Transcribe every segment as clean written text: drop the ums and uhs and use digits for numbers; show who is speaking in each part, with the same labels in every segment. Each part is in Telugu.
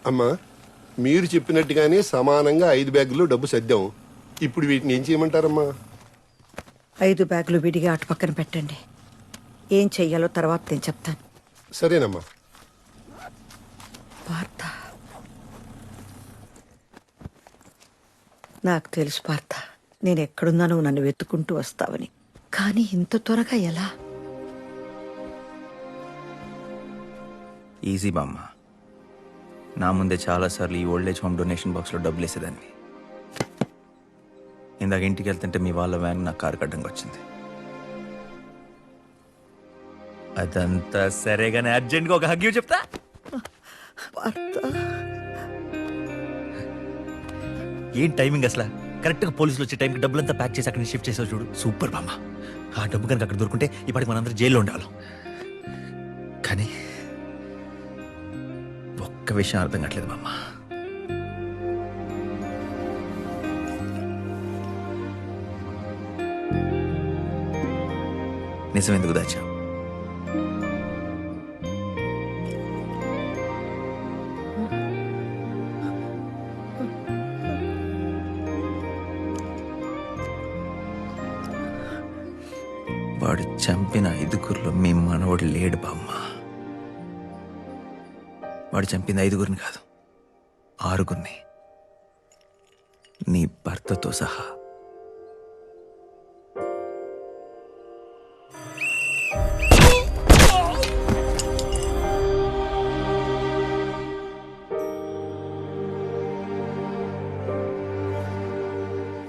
Speaker 1: అమ్మా, మీరు చెప్పినట్టుగానే సమానంగా 5 బ్యాగులు డబ్బు సర్దాం. ఇప్పుడు వీటిని ఏం చేయమంటారమ్మా?
Speaker 2: 5 బ్యాగులు విడిగా అటు పక్కన పెట్టండి. ఏం చెయ్యాలో తర్వాత నేను చెప్తాను.
Speaker 1: సరేనమ్మా.
Speaker 2: పార్థ, నాకు తెలుసు పార్థ, నేను ఎక్కడున్నానో నన్ను వెతుకుంటూ వస్తావని. కానీ ఇంత త్వరగా ఎలా?
Speaker 3: ఈజీ బామ్మ. నా ముందే చాలాసార్లు ఈ ఓల్డేజ్ హోమ్ డొనేషన్ బాక్స్లో డబ్బులు వేసేదాన్ని. ఇందాక ఇంటికి వెళ్తుంటే మీ వాళ్ళ వ్యాన్ నా కారు కడ్డంగా వచ్చింది. అదంతా సరేగానే అర్జెంట్గా ఒక హగ్ చెప్తా.
Speaker 2: పార్థ,
Speaker 3: ఏం టైమింగ్ అసలు! కరెక్ట్గా పోలీసులు వచ్చే టైంకి డబ్బులంతా ప్యాక్ చేసి అక్కడిని షిఫ్ట్ చేసావు చూడు, సూపర్ బామ్మ. ఆ డబ్బు కనుక అక్కడ దొరుకుంటే ఇప్పటికి మనందరూ జైల్లో ఉండేవాళ్ళం. కానీ ఒక్క విషయం అర్థం కావట్లేదు బామ్మ. నిజం ఎందుకు దాచావు? వాడు చంపిన 5గురిలో మీ మనవడు లేడు బామ్మ. వాడు చంపిన 5గురిని కాదు, 6గురిని, నీ భర్తతో సహా.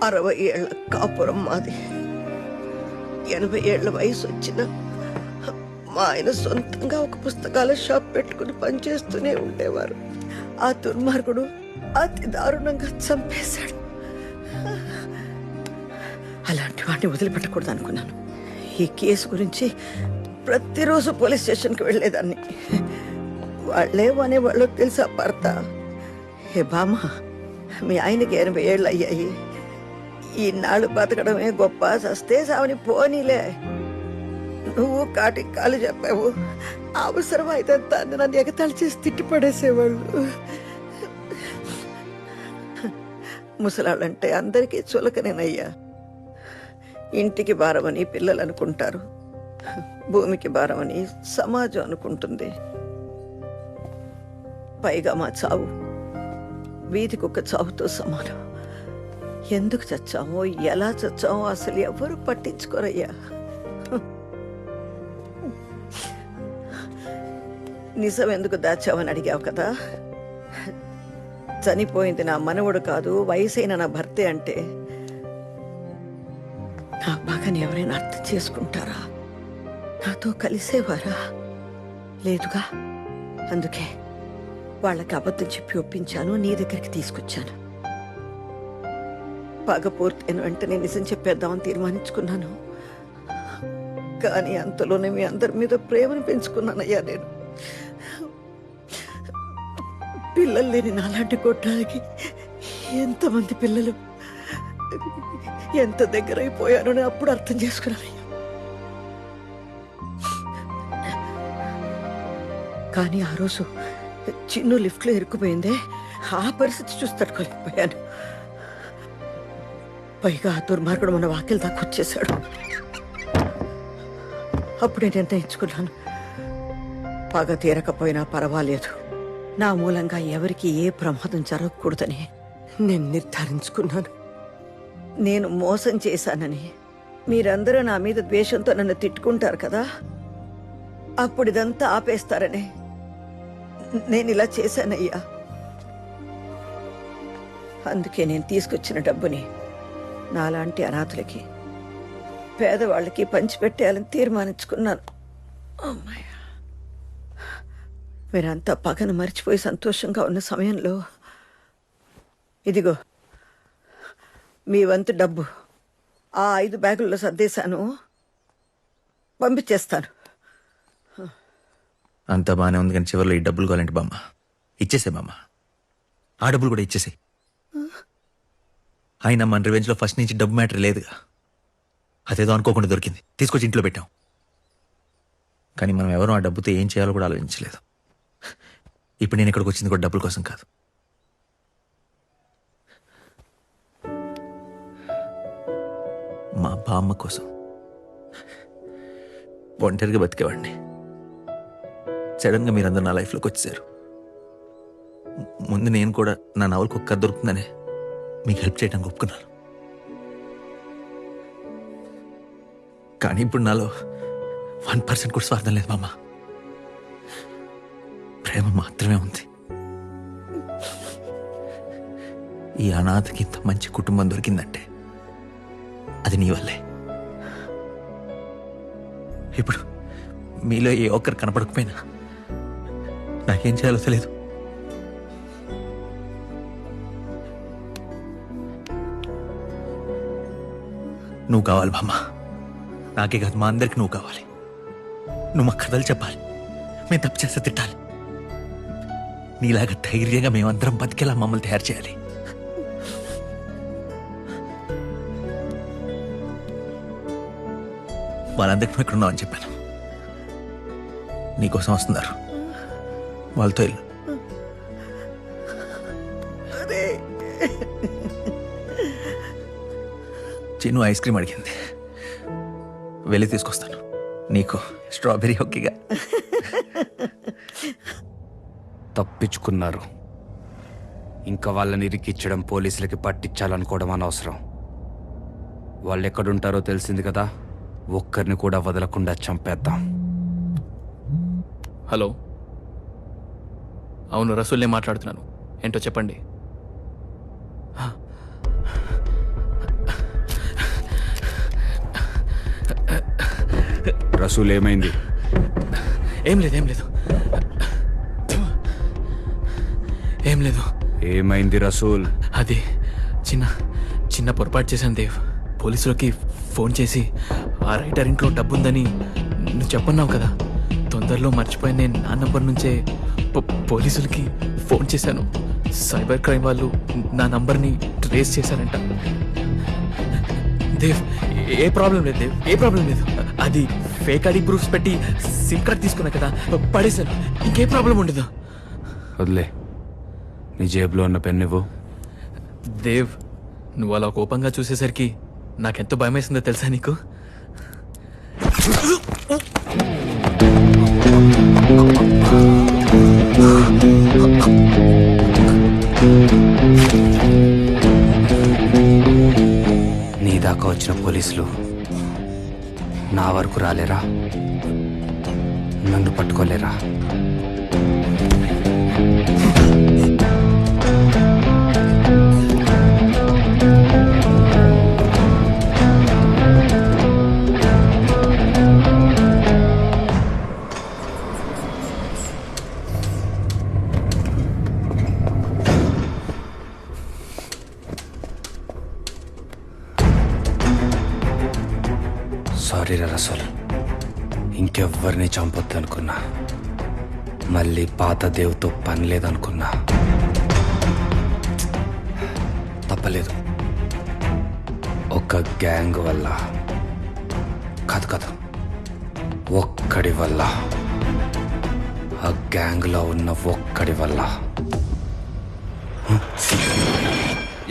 Speaker 2: అరవై ఏళ్ల కాపురం మాది. 80 ఏళ్ల వయసు వచ్చిన మా ఆయన సొంతంగా ఒక పుస్తకాల షాప్ పెట్టుకుని పనిచేస్తూనే ఉండేవారు. ఆ దుర్మార్గుడు అతి దారుణంగా చంపేశాడు. అలాంటి వాడిని వదిలిపెట్టకూడదు అనుకున్నాను. ఈ కేసు గురించి ప్రతిరోజు పోలీస్ స్టేషన్కి వెళ్ళేదాన్ని. వాళ్ళేమనే వాళ్ళు తెలుసా భర్త? హే బామ్మ, మీ ఆయనకి 80 ఏళ్ళు అయ్యాయి. ఈనాళ్ళు బతకడమే గొప్ప, సస్తే సావని పోనీలే. నువ్వు కాటికి కాలు చెప్పావు, అవసరం అయితే నన్ను ఎగతాళి చేసి తిట్టిపడేసేవాళ్ళు. ముసలాళ్ళంటే అందరికీ చులకనేనయ్యా. ఇంటికి భారమని పిల్లలు అనుకుంటారు, భూమికి భారమని సమాజం అనుకుంటుంది. పైగా మా చావు వీధి కుక్క చావుతో సమానం. ఎందుకు చచ్చామో, ఎలా చచ్చామో అసలు ఎవరు పట్టించుకోరయ్యా. నిజం ఎందుకు దాచావని అడిగావు కదా. చనిపోయింది నా మనవడు కాదు, వయసైన నా భర్తే అంటే నా బాగాని ఎవరైనా అర్థం చేసుకుంటారా? నాతో కలిసేవారా? లేదుగా. అందుకే వాళ్ళకి అబద్ధం చెప్పి ఒప్పించాను, నీ దగ్గరికి తీసుకొచ్చాను. పగ పూర్తయిన వెంటనే నిజం చెప్పేద్దామని తీర్మానించుకున్నాను. కానీ అంతలోనే మీ అందరి మీద ప్రేమను పెంచుకున్నానయ్యా. నేను పిల్లలు లేని నాలాంటి కొట్టాలకి ఎంతమంది పిల్లలు ఎంత దగ్గర అయిపోయానో నేను అప్పుడు అర్థం చేసుకున్నానయ్యా. కానీ ఆ రోజు చిన్ను లిఫ్ట్లో ఇరుక్కుపోయిందే, ఆ పరిస్థితి చూసి తట్టుకోలేకపోయాను. పైగా ఆ దుర్మార్గుడు మన వాకిలి దాకా వచ్చేశాడు. అప్పుడే నిర్ణయించుకున్నాను, పగ తీరకపోయినా పర్వాలేదు, నా మూలంగా ఎవరికి ఏ ప్రమాదం జరగకూడదని నేను నిర్ధారించుకున్నాను. నేను మోసం చేశానని మీరందరూ నా మీద ద్వేషంతో నన్ను తిట్టుకుంటారు కదా, అప్పుడు ఇదంతా ఆపేస్తారని నేను ఇలా చేశానయ్యా. అందుకే నేను తీసుకొచ్చిన డబ్బుని నాలాంటి అనాథులకి, పేదవాళ్ళకి పంచిపెట్టేయాలని తీర్మానించుకున్నాను. అమ్మాయ్యా, మీరంతా పగను మర్చిపోయి సంతోషంగా ఉన్న సమయంలో ఇదిగో మీ వంతు డబ్బు ఆ 5 బ్యాగుల్లో సర్దేశాను, పంపించేస్తాను.
Speaker 3: అంతా బాగానే ఉంది, కానీ చివరిలో ఈ డబ్బులు కావాలంటే బామ్మ ఇచ్చేసే బామ్మ. ఆ డబ్బులు కూడా ఇచ్చేసే. అయినా మన రివెంజ్లో ఫస్ట్ నుంచి డబ్బు మ్యాటర్ లేదుగా. అదేదో అనుకోకుండా దొరికింది, తీసుకొచ్చి ఇంట్లో పెట్టాం. కానీ మనం ఎవరూ ఆ డబ్బుతో ఏం చేయాలో కూడా ఆలోచించలేదు. ఇప్పుడు నేను ఇక్కడికి వచ్చింది కూడా డబ్బుల కోసం కాదు. మా బామ్మ కోసం. ఒంటరిగా బతికేవాడిని. సడన్గా మీరందరూ నా లైఫ్లోకి వచ్చేసారు. ముందు నేను కూడా నా నవలకు ఒక్క దొరుకుతుందనే మీకు హెల్ప్ చేయడానికి ఒప్పుకున్నాను. కానీ ఇప్పుడు నాలో 1% కూడా స్వార్థం లేదు మామ. ప్రేమ మాత్రమే ఉంది. ఈ అనాథకి ఇంత మంచి కుటుంబం దొరికిందంటే అది నీ వల్లే. ఇప్పుడు మీలో ఏ ఒక్కరు కనపడకపోయినా నాకేం చేయాలో తెలియదు. నువ్వు కావాలి బామ్మ. నాకే కాదు, మా అందరికి నువ్వు కావాలి. నువ్వు మా కథలు చెప్పాలి, మేము తప్పు చేస్తే తిట్టాలి. నీలాగా ధైర్యంగా మేమందరం బతికేలా మమ్మల్ని తయారు చేయాలి. వాళ్ళందరికీ నువ్వు ఎక్కడున్నావు అని చెప్పాను. నీకోసం వస్తున్నారు, వాళ్ళతో వెళ్ళు. చిన్ను ఐస్ క్రీమ్ అడిగింది, వెళ్ళి తీసుకొస్తాను. నీకు స్ట్రాబెరీ హొక్కిగా.
Speaker 4: తప్పించుకున్నారు. ఇంకా వాళ్ళని ఇరికిచ్చడం, పోలీసులకి పట్టించాలనుకోవడం అనవసరం. వాళ్ళు ఎక్కడుంటారో తెలిసింది కదా, ఒక్కరిని కూడా వదలకుండా చంపేద్దాం.
Speaker 5: హలో, అవును రసూల్నే మాట్లాడుతున్నాను. ఏంటో చెప్పండి.
Speaker 4: రసూల్ ఏమైంది?
Speaker 5: ఏం లేదు, ఏం లేదు, ఏం లేదు.
Speaker 4: ఏమైంది రసూల్?
Speaker 5: అది చిన్న పొరపాటు చేశాను దేవ్. పోలీసులకి ఫోన్ చేసి ఆ రైటర్ ఇంట్లో డబ్బుందని నువ్వు చెప్పన్నావు కదా. తొందరలో మర్చిపోయిన నేను నా నంబర్ నుంచే పోలీసులకి ఫోన్ చేశాను. సైబర్ క్రైమ్ వాళ్ళు నా నంబర్ని ట్రేస్ చేశారంట. దేవ్, ఏ ప్రాబ్లం లేదు దేవ్, ఏ ప్రాబ్లం లేదు. అది ఫేక్ ఐడి ప్రూఫ్స్ పెట్టి సిమ్ కార్డ్ తీసుకున్నా కదా, పడేశాను. ఇంకే ప్రాబ్లం ఉండదు.
Speaker 4: వదిలే, నీ జేబులో ఉన్న పెన్ ఇవ్వు.
Speaker 5: దేవ్, నువ్వు అలా కోపంగా చూసేసరికి నాకెంతో భయం వేసిందో తెలుసా నీకు?
Speaker 4: నీ దాకా వచ్చిన పోలీసులు నా వరకు రాలేరా? నన్ను పట్టుకోలేరా? సారీ రసూల్, ఇంకెవ్వరిని చంపొద్దు అనుకున్నా. మళ్ళీ పాత దేవుతో పని లేదనుకున్నా. తప్పలేదు. ఒక గ్యాంగ్ వల్ల కాదు, ఒక్కడి వల్ల, ఆ గ్యాంగ్లో ఉన్న ఒక్కడి వల్ల.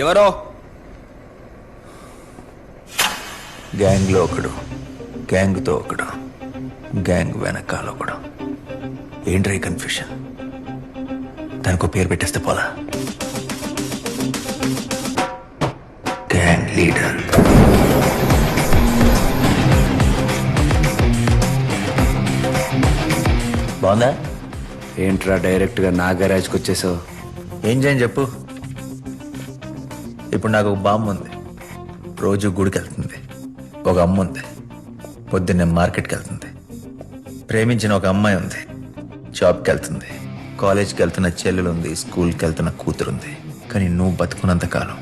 Speaker 4: ఎవరో
Speaker 3: గ్యాంగ్లో ఒకడు, గ్యాంగ్తో ఒకడు, గ్యాంగ్ వెనకాల ఒకడు. ఏంట్రా కన్ఫ్యూషన్? దానికో పేరు పెట్టేస్తే పోలా. Gang leader. బాగుందా?
Speaker 4: ఏంట్రా డైరెక్ట్గా నా గ్యారేజ్కి వచ్చేసావు?
Speaker 3: ఏం చేయని చెప్పు. ఇప్పుడు నాకు ఒక బామ్మ ఉంది, రోజు గుడికి వెళ్తుంది. ఒక అమ్మ ఉంది, పొద్దున్నే మార్కెట్కి వెళ్తుంది. ప్రేమించిన ఒక అమ్మాయి ఉంది, జాబ్కి వెళ్తుంది. కాలేజ్కి వెళ్తున్న చెల్లెలు ఉంది, స్కూల్కి వెళ్తున్న కూతురుంది. కానీ నువ్వు బతుకున్నంత కాలం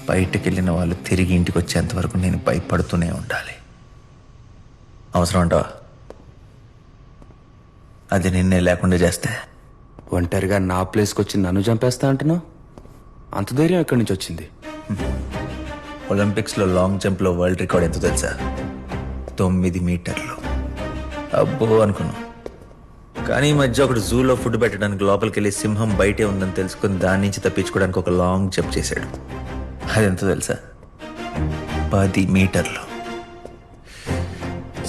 Speaker 3: బయటకు వెళ్ళిన వాళ్ళు తిరిగి ఇంటికి వచ్చేంత వరకు నేను భయపడుతూనే ఉండాలి. అవసరం అంటావా? అది నిన్నే లేకుండా చేస్తే?
Speaker 4: ఒంటరిగా నా ప్లేస్కి వచ్చి నన్ను చంపేస్తా అంటున్నావు? అంత ధైర్యం ఎక్కడి నుంచి వచ్చింది?
Speaker 3: ఒలింపిక్స్లో లాంగ్ జంప్లో వరల్డ్ రికార్డ్ ఎంతో తెలుసా? 9 మీటర్లు. అబ్బో అనుకున్నాను. కానీ ఈ మధ్య ఒకటి జూలో ఫుడ్ పెట్టడానికి లోపలికి వెళ్ళి సింహం బయటే ఉందని తెలుసుకుని దాని నుంచి తప్పించుకోవడానికి ఒక లాంగ్ జంప్ చేశాడు. అదెంత తెలుసా? 10 మీటర్లు.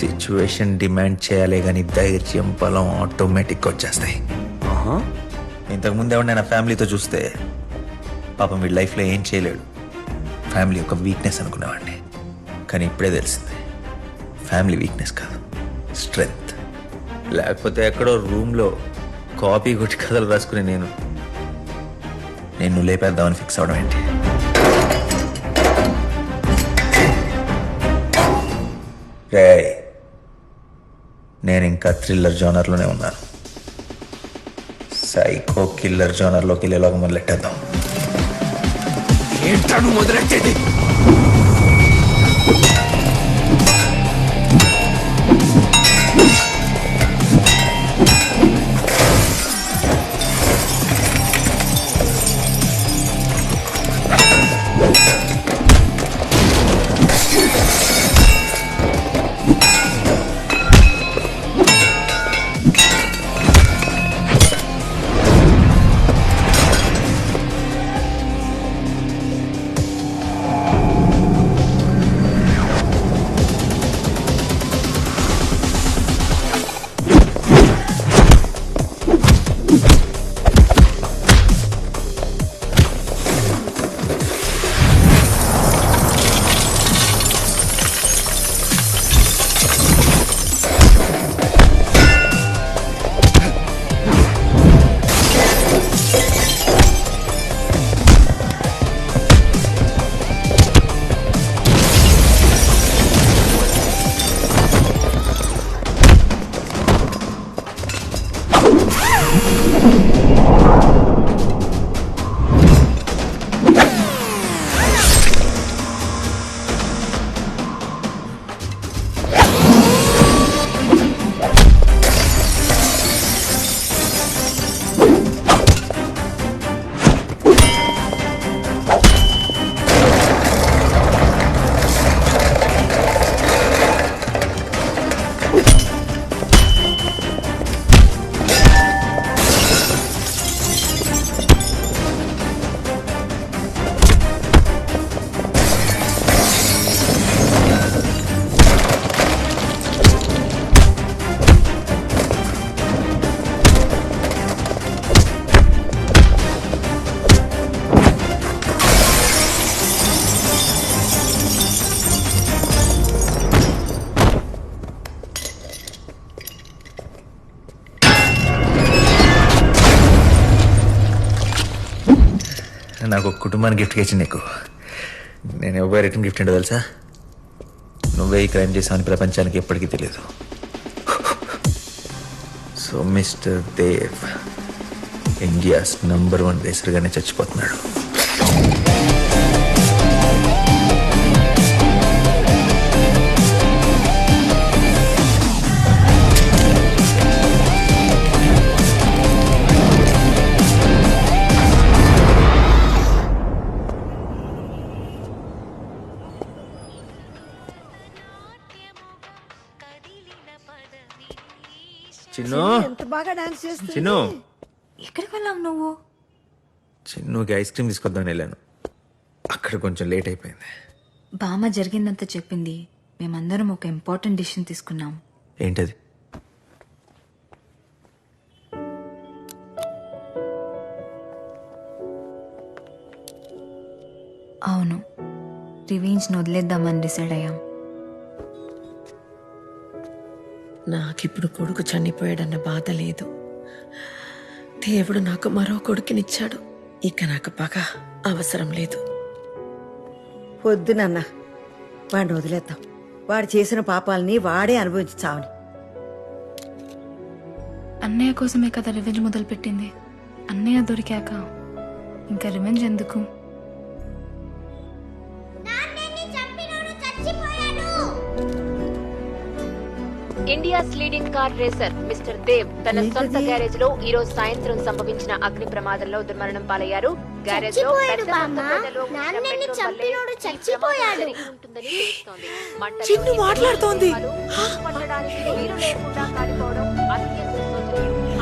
Speaker 3: సిచ్యువేషన్ డిమాండ్ చేయాలే కానీ ధైర్యం బలం ఆటోమేటిక్ వచ్చేస్తాయి. ఇంతకుముందు ఎవరైనా ఫ్యామిలీతో చూస్తే పాపం వీడి లైఫ్లో ఏం చేయలేడు, ఫ్యామిలీ ఒక వీక్నెస్ అనుకునేవాడిని. కానీ ఇప్పుడే తెలిసింది ఫ్యామిలీ వీక్నెస్ కాదు, స్ట్రెంగ్త్. లేకపోతే ఎక్కడో రూమ్లో కాపీ కొట్టి కథలు రాసుకుని నేను లేపేద్దామని ఫిక్స్ అవడం ఏంటి? రే, నేను ఇంకా థ్రిల్లర్ జోనర్లోనే ఉన్నాను. సైకో కిల్లర్ జోనర్లోకి వెళ్ళేలాగా మొదలెట్టేద్దాం.
Speaker 4: ఏంటాను మొదలెట్టేది?
Speaker 3: నాకు ఒక కుటుంబాన్ని గిఫ్ట్గా ఇచ్చింది నీకు. నేను ఎవరు రిటర్న్ గిఫ్ట్ ఏంటో తెలుసా? నువ్వే ఈ క్రైమ్ చేసావని ప్రపంచానికి ఎప్పటికీ తెలియదు. సో మిస్టర్ దేవ్ ఇండియాస్ #1 రేసర్గానే చచ్చిపోతున్నాడు. చిన్ను,
Speaker 2: ఎంత బాగా డాన్స్ చేస్తుంది.
Speaker 3: చిన్ను,
Speaker 6: ఎక్కడికి వెళ్ళావు నువ్వు?
Speaker 3: చిన్నుకి ఐస్ క్రీమ్ తీసుకొద్దామని వెళ్ళాను. అక్కడ కొంచెం లేట్ అయిపోయింది.
Speaker 6: బామ్మ జరిగిందంతా చెప్పింది. మేమందరం ఒక ఇంపార్టెంట్ డిసిషన్ తీసుకున్నాం.
Speaker 3: ఏంటది?
Speaker 6: అవును, రివెంజ్ని వదిలేద్దామని డిసైడ్ అయ్యాం.
Speaker 7: నాకిప్పుడు కొడుకు చనిపోయాడన్న బాధ లేదు. దేవుడు నాకు మరో కొడుకునిచ్చాడు. ఇక నాకు పగ అవసరం లేదు.
Speaker 2: వద్దు నాన్న, వాడిని వదిలేద్దాం. వాడు చేసిన పాపాలని వాడే అనుభవించి చావని.
Speaker 6: అన్నయ్య కోసమే కదా రివెంజ్ మొదలుపెట్టింది. అన్నయ్య దొరికాక ఇంకా రివెంజ్ ఎందుకు?
Speaker 8: India's leading car racer mister Dev తన సొంత గ్యారేజ్ లో ఈ రోజు సాయంత్రం సంభవించిన అగ్ని ప్రమాదంలో దుర్మరణం పాలయ్యారు. గ్యారేజ్ లో పెద్ద మొత్తంలో ఉంటుందని తెలుస్తోంది. మంటలు మాట్లాడుతోంది. మంటడానికి వీలు లేకుండా కాలిపోవడం అత్యంత శోచనీయం.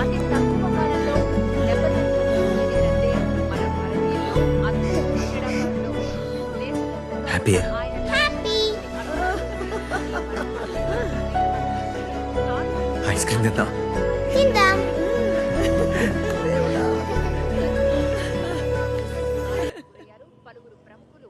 Speaker 3: ఐస్ క్రీమ్ తిందాం.
Speaker 8: పలువురు ప్రముఖులు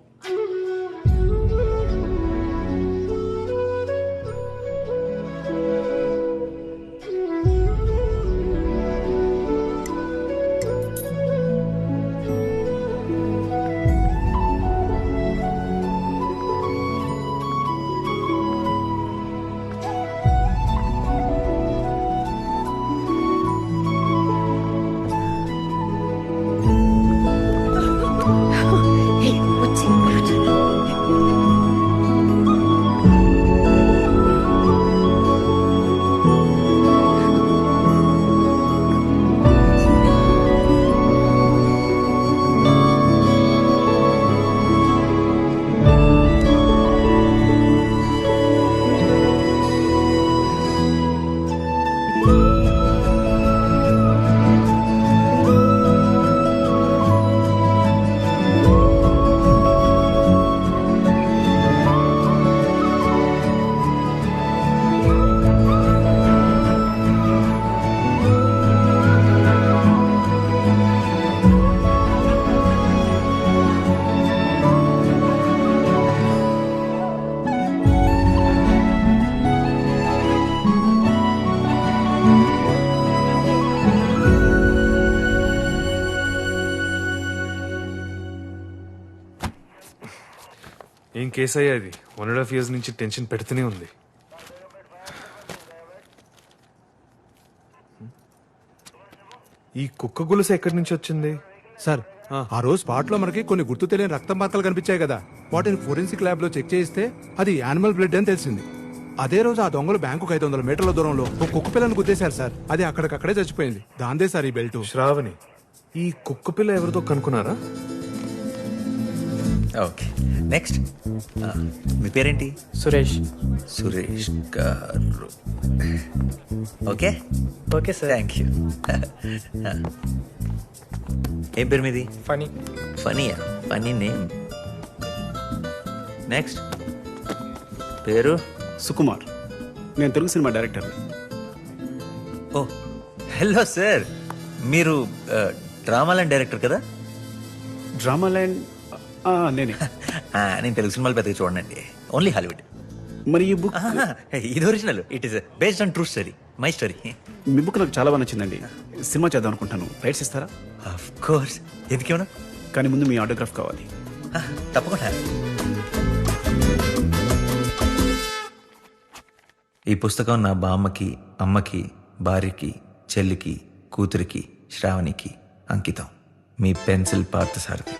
Speaker 9: ఏం కేసు అయ్యా ఇది? 1.5 years నుంచి టెన్షన్ పెడుతూనే ఉంది. ఈ కుక్క గొలుసు ఎక్కడి నుంచి వచ్చింది
Speaker 10: సార్? ఆ రోజు స్పాట్ లో మనకి కొన్ని గుర్తు తెలియని రక్తం మార్కలు కనిపించాయి కదా, వాటిని ఫోరెన్సిక్ ల్యాబ్ లో చెక్ చేయిస్తే అది యానిమల్ బ్లడ్ అని తెలిసింది. అదే రోజు ఆ దొంగలు బ్యాంకుకు 500 మీటర్ల దూరంలో ఒక కుక్క పిల్లను గుద్దేశారు సార్. అది అక్కడికక్కడే చచ్చిపోయింది. దాందే సార్ ఈ బెల్ట్.
Speaker 9: శ్రావణి, ఈ కుక్క పిల్ల ఎవరితో కనుక్కున్నారా?
Speaker 3: Okay, next. మీ పేరేంటి?
Speaker 5: సురేష్.
Speaker 3: సురేష్ గారు. Okay
Speaker 5: okay sir.
Speaker 3: Thank you. ఏం పేరు మీది?
Speaker 5: ఫనీ.
Speaker 3: ఫనీయా? ఫనీ నేమ్. నెక్స్ట్ పేరు?
Speaker 11: సుకుమార్. నేను Telugu cinema director.
Speaker 3: Oh hello sir, మీరు డ్రామా ల్యాండ్ డైరెక్టర్ కదా?
Speaker 11: డ్రామా ల్యాండ్ నేనే.
Speaker 3: నేను తెలుగు సినిమాలు పెద్దగా చూడండి, ఓన్లీ హాలీవుడ్.
Speaker 11: మరి ఈ బుక్?
Speaker 3: ఇది original. It is based on true story, my story.
Speaker 11: మీ బుక్ నాకు చాలా బాగా నచ్చిందండి. సినిమా చేద్దాం అనుకుంటాను. రైట్స్ ఇస్తారా?
Speaker 3: ఆఫ్ కోర్స్, ఎందుకేమన్నా.
Speaker 11: కానీ ముందు మీ ఆటోగ్రాఫ్ కావాలి.
Speaker 3: తప్పకుండా. ఈ పుస్తకం నా బామ్మకి, అమ్మకి, భార్యకి, చెల్లికి, కూతురికి, శ్రావణికి అంకితం. మీ పెన్సిల్ పార్థసారథి.